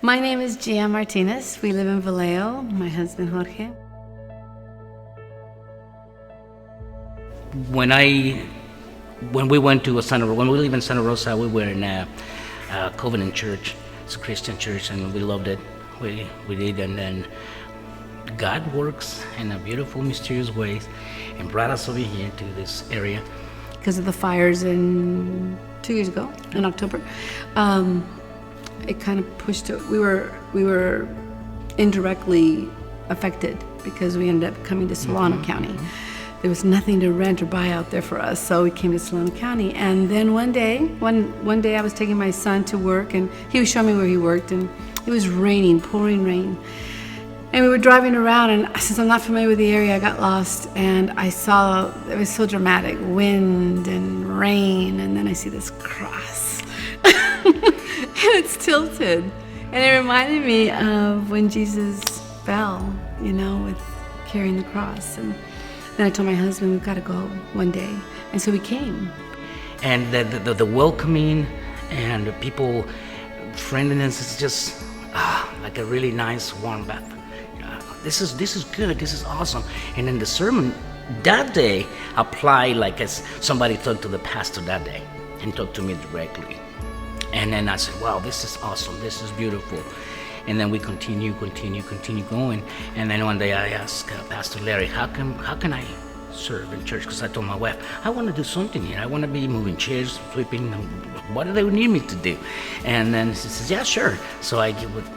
My name is Gia Martinez. We live in Vallejo. My husband, Jorge. When we went to when we live in Santa Rosa, we were in a Covenant church. It's a Christian church, and we loved it. We did, and then God works in a beautiful, mysterious ways, and brought us over here to this area. Because of the fires 2 years ago, in October, it kind of pushed it. We were indirectly affected because we ended up coming to Solano County. There was nothing to rent or buy out there for us, so we came to Solano County. And then one day I was taking my son to work, and he was showing me where he worked, and it was raining, pouring rain. And we were driving around, and since I'm not familiar with the area, I got lost, and I saw, it was so dramatic, wind and rain, and then I see this cross. And it's tilted. And it reminded me of when Jesus fell, with carrying the cross. And then I told my husband, we've got to go one day. And so we came. And the welcoming and the people friendliness is just like a really nice warm bath. This is good, this is awesome. And then the sermon that day applied like as somebody talked to the pastor that day and talked to me directly. And then I said, wow, this is awesome, this is beautiful. And then we continue going. And then one day I asked Pastor Larry, how can I serve in church? Because I told my wife, I want to do something here. I want to be moving chairs, sweeping. What do they need me to do? And then she says, yeah, sure. So I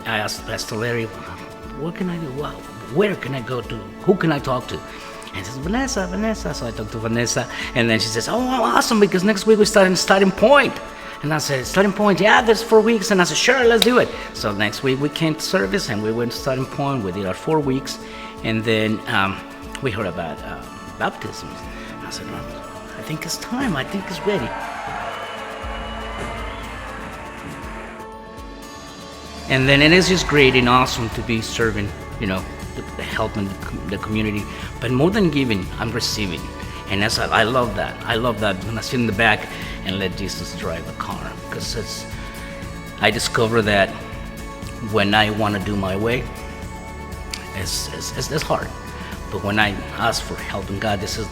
asked Pastor Larry, what can I do? Well, where can I go to? Who can I talk to? And she says, Vanessa. So I talked to Vanessa. And then she says, oh, awesome, because next week we start in Starting Point. And I said, Starting Point, yeah, there's 4 weeks. And I said, sure, let's do it. So next week we came to service and we went to Starting Point. We did our 4 weeks. And then we heard about baptism. And I said, I think it's time. I think it's ready. And then it is just great and awesome to be serving, helping the community. But more than giving, I'm receiving. And I love that. I love that when I sit in the back and let Jesus drive the car. Because I discover that when I want to do my way, it's hard. But when I ask for help in God, this is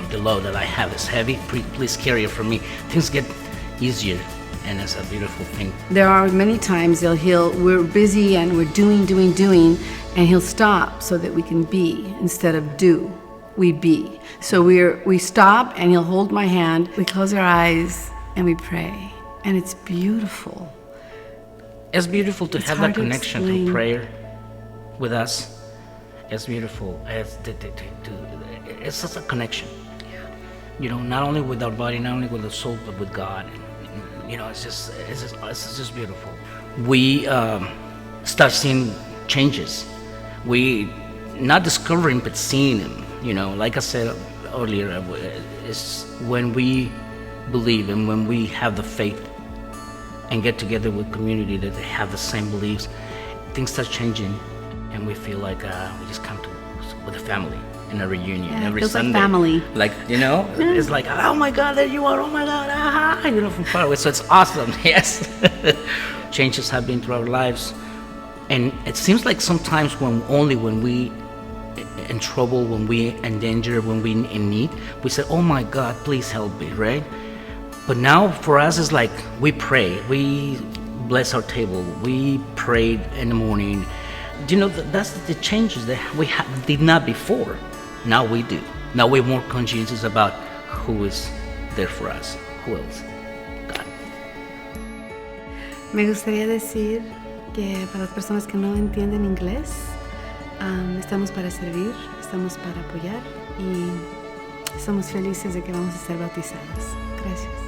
the load that I have is heavy. Please carry it for me. Things get easier, and it's a beautiful thing. There are many times we're busy and we're doing, and he'll stop so that we can be instead of do. We be. So we stop and he'll hold my hand. We close our eyes and we pray, and it's beautiful. It's beautiful to have that connection through prayer with us. It's beautiful. It's just a connection. Not only with our body, not only with the soul, but with God. It's just beautiful. We start seeing changes. We not discovering, but seeing them. Like I said earlier, it's when we believe and when we have the faith and get together with community that they have the same beliefs, things start changing, and we feel like we just come with a family in a reunion every Sunday. Like family. It's like, oh my God, there you are, oh my God, from far away. So it's awesome, yes. Changes have been through our lives. And it seems like sometimes when we in trouble, when we in danger, when we in need, we say, oh my God, please help me, right? But now for us, it's like we pray, we bless our table, we prayed in the morning. That's the changes that we did not before. Now we do. Now we're more conscientious about who is there for us. Who else? God. Me gustaría decir que para las personas que no entienden inglés, estamos para servir, estamos para apoyar y estamos felices de que vamos a ser bautizadas. Gracias.